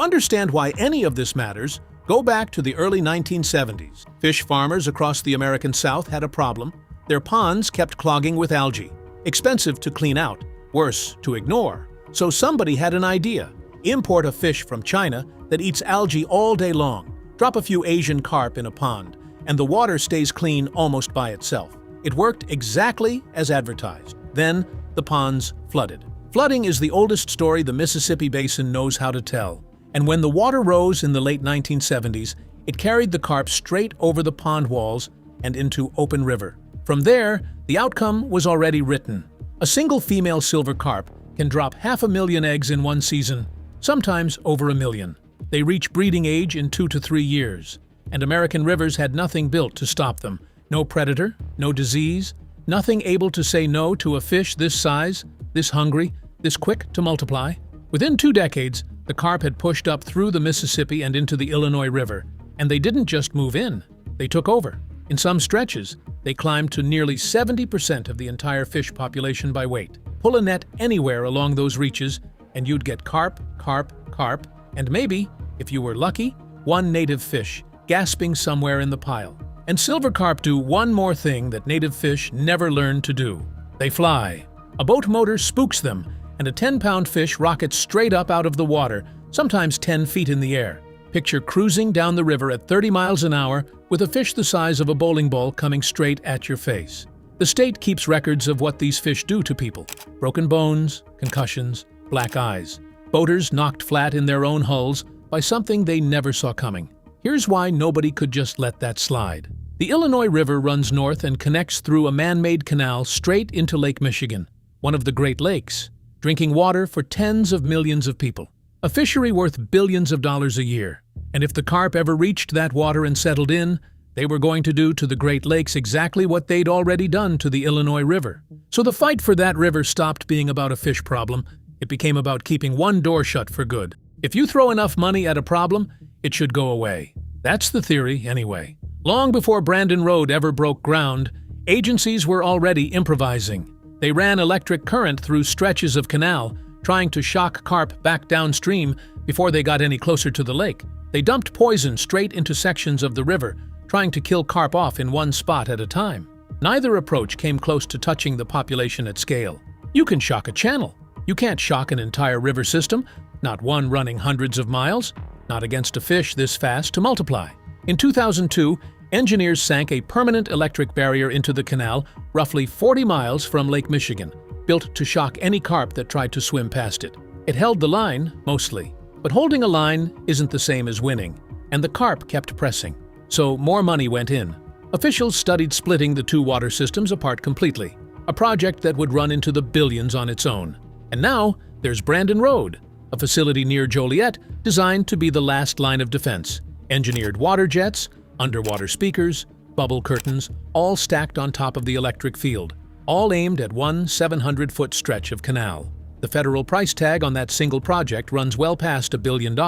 To understand why any of this matters, go back to the early 1970s. Fish farmers across the American South had a problem. Their ponds kept clogging with algae. Expensive to clean out, worse to ignore. So somebody had an idea. Import a fish from China that eats algae all day long. Drop a few Asian carp in a pond, and the water stays clean almost by itself. It worked exactly as advertised. Then, the ponds flooded. Flooding is the oldest story the Mississippi Basin knows how to tell. And when the water rose in the late 1970s, it carried the carp straight over the pond walls and into open river. From there, the outcome was already written. A single female silver carp can drop 500,000 eggs in one season, sometimes over 1 million. They reach breeding age in 2 to 3 years, and American rivers had nothing built to stop them. No predator, no disease, nothing able to say no to a fish this size, this hungry, this quick to multiply. Within 2 decades, the carp had pushed up through the Mississippi and into the Illinois River, and they didn't just move in, they took over. In some stretches, they climbed to nearly 70% of the entire fish population by weight. Pull a net anywhere along those reaches, and you'd get carp, carp, carp, and maybe, if you were lucky, one native fish, gasping somewhere in the pile. And silver carp do one more thing that native fish never learned to do. They fly. A boat motor spooks them, and a 10-pound fish rockets straight up out of the water, sometimes 10 feet in the air. Picture cruising down the river at 30 miles an hour with a fish the size of a bowling ball coming straight at your face. The state keeps records of what these fish do to people. Broken bones, concussions, black eyes. Boaters knocked flat in their own hulls by something they never saw coming. Here's why nobody could just let that slide. The Illinois River runs north and connects through a man-made canal straight into Lake Michigan, one of the Great Lakes, drinking water for tens of millions of people. A fishery worth billions of dollars a year. And if the carp ever reached that water and settled in, they were going to do to the Great Lakes exactly what they'd already done to the Illinois River. So the fight for that river stopped being about a fish problem. It became about keeping one door shut for good. If you throw enough money at a problem, it should go away. That's the theory, anyway. Long before Brandon Road ever broke ground, agencies were already improvising. They ran electric current through stretches of canal, trying to shock carp back downstream before they got any closer to the lake. They dumped poison straight into sections of the river, trying to kill carp off in one spot at a time. Neither approach came close to touching the population at scale. You can shock a channel. You can't shock an entire river system, not one running hundreds of miles, not against a fish this fast to multiply. In 2002, engineers sank a permanent electric barrier into the canal roughly 40 miles from Lake Michigan, built to shock any carp that tried to swim past it. It held the line, mostly. But holding a line isn't the same as winning, and the carp kept pressing. So more money went in. Officials studied splitting the two water systems apart completely, a project that would run into the billions on its own. And now, there's Brandon Road, a facility near Joliet designed to be the last line of defense. Engineered water jets, underwater speakers, bubble curtains, all stacked on top of the electric field, all aimed at one 700-foot stretch of canal. The federal price tag on that single project runs well past $1 billion,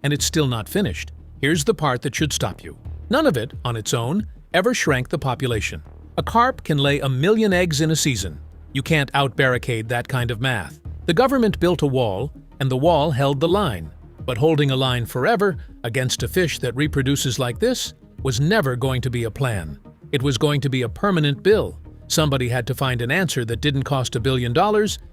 and it's still not finished. Here's the part that should stop you. None of it, on its own, ever shrank the population. A carp can lay 1 million eggs in a season. You can't out-barricade that kind of math. The government built a wall, and the wall held the line. But holding a line forever against a fish that reproduces like this was never going to be a plan. It was going to be a permanent bill. Somebody had to find an answer that didn't cost $1 billion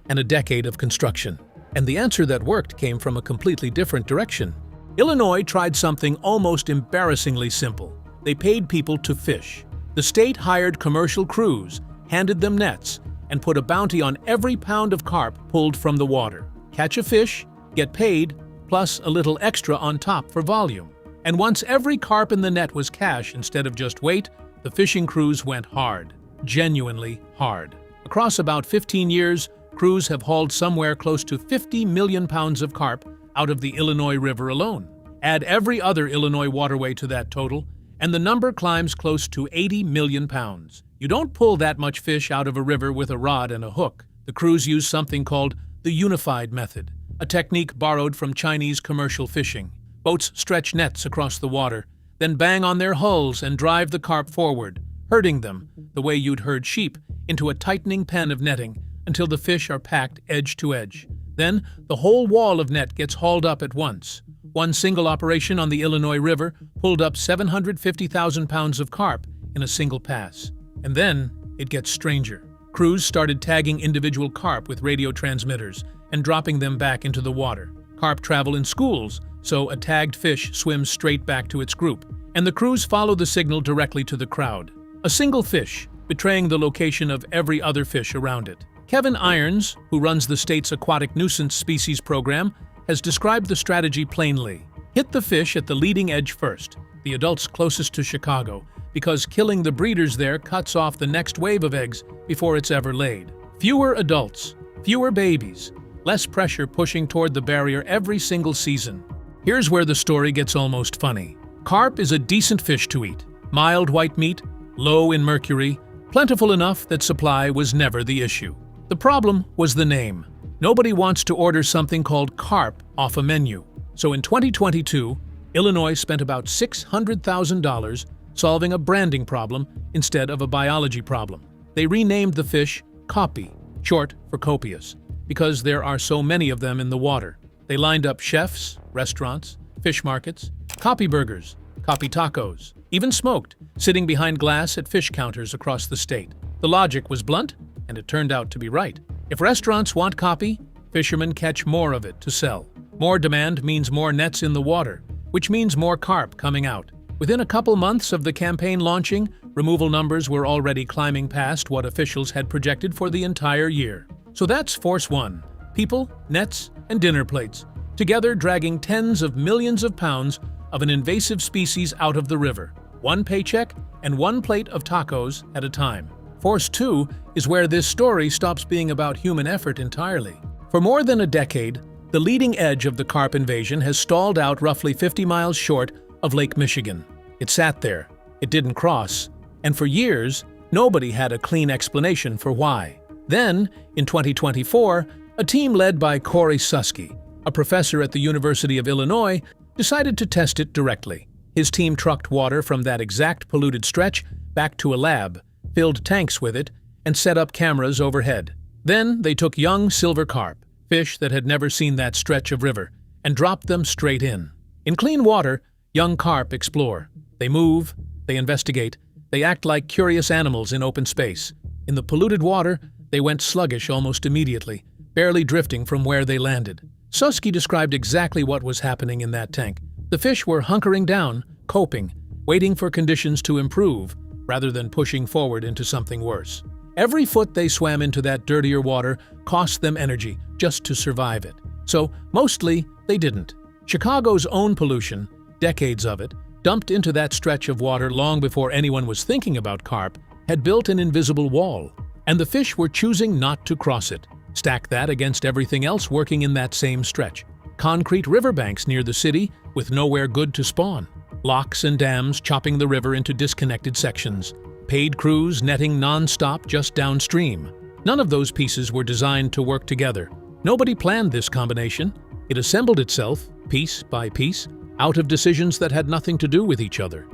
and a decade of construction. And the answer that worked came from a completely different direction. Illinois tried something almost embarrassingly simple. They paid people to fish. The state hired commercial crews, handed them nets, and put a bounty on every pound of carp pulled from the water. Catch a fish, get paid, plus a little extra on top for volume. And once every carp in the net was cash instead of just weight, the fishing crews went hard. Genuinely hard. Across about 15 years, crews have hauled somewhere close to 50 million pounds of carp out of the Illinois River alone. Add every other Illinois waterway to that total, and the number climbs close to 80 million pounds. You don't pull that much fish out of a river with a rod and a hook. The crews use something called the unified method, a technique borrowed from Chinese commercial fishing. Boats stretch nets across the water, then bang on their hulls and drive the carp forward, herding them, the way you'd herd sheep, into a tightening pen of netting until the fish are packed edge to edge. Then, the whole wall of net gets hauled up at once. One single operation on the Illinois River pulled up 750,000 pounds of carp in a single pass. And then it gets stranger. Crews started tagging individual carp with radio transmitters and dropping them back into the water. Carp travel in schools, so a tagged fish swims straight back to its group, and the crews follow the signal directly to the crowd. A single fish, betraying the location of every other fish around it. Kevin Irons, who runs the state's aquatic nuisance species program, has described the strategy plainly. Hit the fish at the leading edge first, the adults closest to Chicago, because killing the breeders there cuts off the next wave of eggs before it's ever laid. Fewer adults, fewer babies, less pressure pushing toward the barrier every single season. Here's where the story gets almost funny. Carp is a decent fish to eat. Mild white meat, low in mercury, plentiful enough that supply was never the issue. The problem was the name. Nobody wants to order something called carp off a menu. So in 2022, Illinois spent about $600,000 solving a branding problem instead of a biology problem. They renamed the fish Coppy, short for copious, because there are so many of them in the water. They lined up chefs, restaurants, fish markets, Coppy burgers, Coppy tacos, even smoked, sitting behind glass at fish counters across the state. The logic was blunt, and it turned out to be right. If restaurants want Coppy, fishermen catch more of it to sell. More demand means more nets in the water, which means more carp coming out. Within a couple months of the campaign launching, removal numbers were already climbing past what officials had projected for the entire year. So that's Force 1. People, nets, and dinner plates, together dragging tens of millions of pounds of an invasive species out of the river. One paycheck and one plate of tacos at a time. Force 2 is where this story stops being about human effort entirely. For more than a decade, the leading edge of the carp invasion has stalled out roughly 50 miles short of Lake Michigan. It sat there, it didn't cross, and for years, nobody had a clean explanation for why. Then, in 2024, a team led by Corey Susky, a professor at the University of Illinois, decided to test it directly. His team trucked water from that exact polluted stretch back to a lab, filled tanks with it, and set up cameras overhead. Then they took young silver carp, fish that had never seen that stretch of river, and dropped them straight in. In clean water, young carp explore. They move, they investigate, they act like curious animals in open space. In the polluted water, they went sluggish almost immediately, barely drifting from where they landed. Susky described exactly what was happening in that tank. The fish were hunkering down, coping, waiting for conditions to improve, rather than pushing forward into something worse. Every foot they swam into that dirtier water cost them energy just to survive it. So, mostly, they didn't. Chicago's own pollution, decades of it, dumped into that stretch of water long before anyone was thinking about carp, had built an invisible wall, and the fish were choosing not to cross it. Stack that against everything else working in that same stretch. Concrete riverbanks near the city with nowhere good to spawn. Locks and dams chopping the river into disconnected sections. Paid crews netting non-stop just downstream. None of those pieces were designed to work together. Nobody planned this combination. It assembled itself, piece by piece, out of decisions that had nothing to do with each other.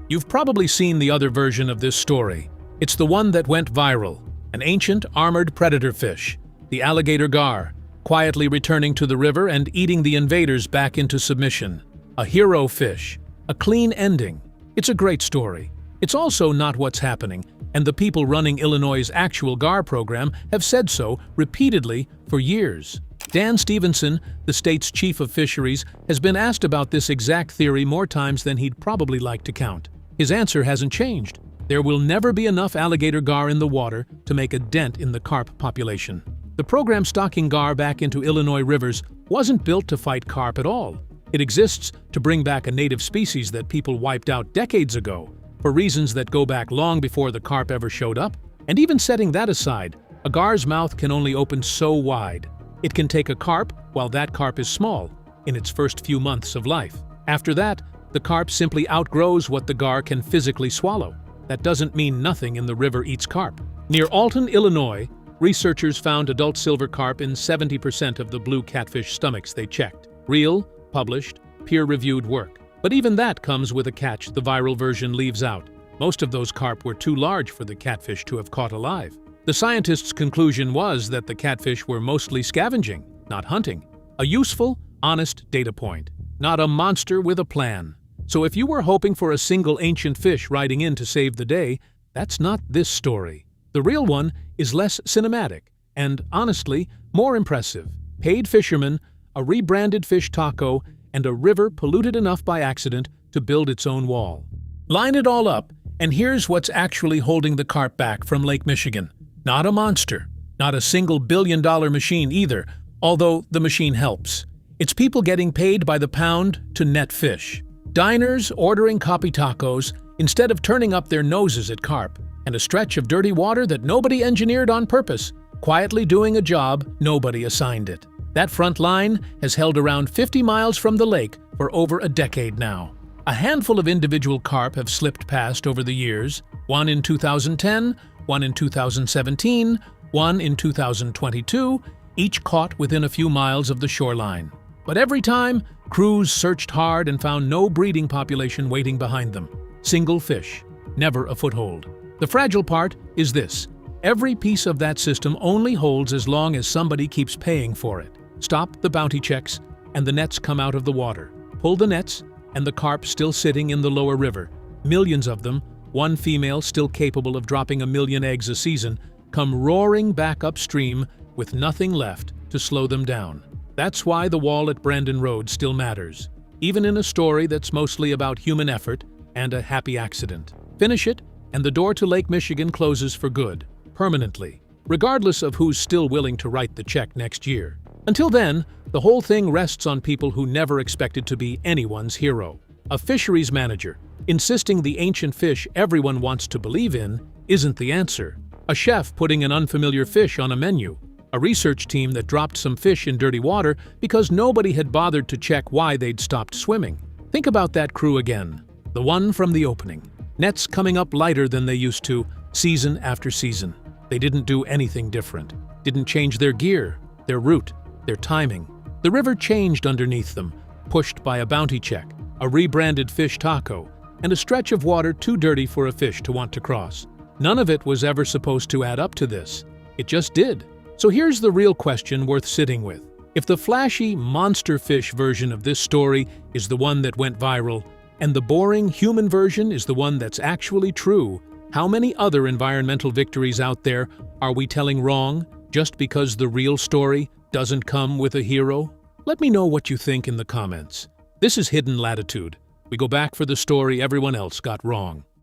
You've probably seen the other version of this story. It's the one that went viral. An ancient armored predator fish, the alligator gar, quietly returning to the river and eating the invaders back into submission. A hero fish. A clean ending. It's a great story. It's also not what's happening, and the people running Illinois' actual GAR program have said so repeatedly for years. Dan Stevenson, the state's chief of fisheries, has been asked about this exact theory more times than he'd probably like to count. His answer hasn't changed. There will never be enough alligator gar in the water to make a dent in the carp population. The program stocking gar back into Illinois rivers wasn't built to fight carp at all. It exists to bring back a native species that people wiped out decades ago, for reasons that go back long before the carp ever showed up. And even setting that aside, a gar's mouth can only open so wide. It can take a carp while that carp is small, in its first few months of life. After that, the carp simply outgrows what the gar can physically swallow. That doesn't mean nothing in the river eats carp. Near Alton, Illinois, researchers found adult silver carp in 70% of the blue catfish stomachs they checked. Real, published, peer-reviewed work. But even that comes with a catch the viral version leaves out. Most of those carp were too large for the catfish to have caught alive. The scientists' conclusion was that the catfish were mostly scavenging, not hunting. A useful, honest data point. not a monster with a plan. So if you were hoping for a single ancient fish riding in to save the day, that's not this story. The real one is less cinematic and, honestly, more impressive. Paid fishermen, a rebranded fish taco, and a river polluted enough by accident to build its own wall. Line it all up, and here's what's actually holding the carp back from Lake Michigan. Not a monster, not a single billion-dollar machine either, although the machine helps. It's people getting paid by the pound to net fish. Diners ordering copy tacos instead of turning up their noses at carp, and a stretch of dirty water that nobody engineered on purpose, quietly doing a job nobody assigned it. That front line has held around 50 miles from the lake for over a decade now. A handful of individual carp have slipped past over the years, one in 2010, one in 2017, one in 2022, each caught within a few miles of the shoreline. But every time, crews searched hard and found no breeding population waiting behind them. Single fish, never a foothold. The fragile part is this: every piece of that system only holds as long as somebody keeps paying for it. Stop the bounty checks, and the nets come out of the water. Pull the nets, and the carp still sitting in the lower river. Millions of them, one female still capable of dropping 1 million eggs a season, come roaring back upstream with nothing left to slow them down. That's why the wall at Brandon Road still matters, even in a story that's mostly about human effort and a happy accident. Finish it, and the door to Lake Michigan closes for good, permanently, regardless of who's still willing to write the check next year. Until then, the whole thing rests on people who never expected to be anyone's hero. A fisheries manager, insisting the ancient fish everyone wants to believe in isn't the answer. A chef putting an unfamiliar fish on a menu. A research team that dropped some fish in dirty water because nobody had bothered to check why they'd stopped swimming. Think about that crew again. The one from the opening. Nets coming up lighter than they used to, season after season. They didn't do anything different. Didn't change their gear, their route, their timing. The river changed underneath them, pushed by a bounty check, a rebranded fish taco, and a stretch of water too dirty for a fish to want to cross. None of it was ever supposed to add up to this. It just did. So here's the real question worth sitting with. If the flashy monster fish version of this story is the one that went viral, and the boring human version is the one that's actually true, how many other environmental victories out there are we telling wrong just because the real story doesn't come with a hero? Let me know what you think in the comments. This is Hidden Latitude. We go back for the story everyone else got wrong.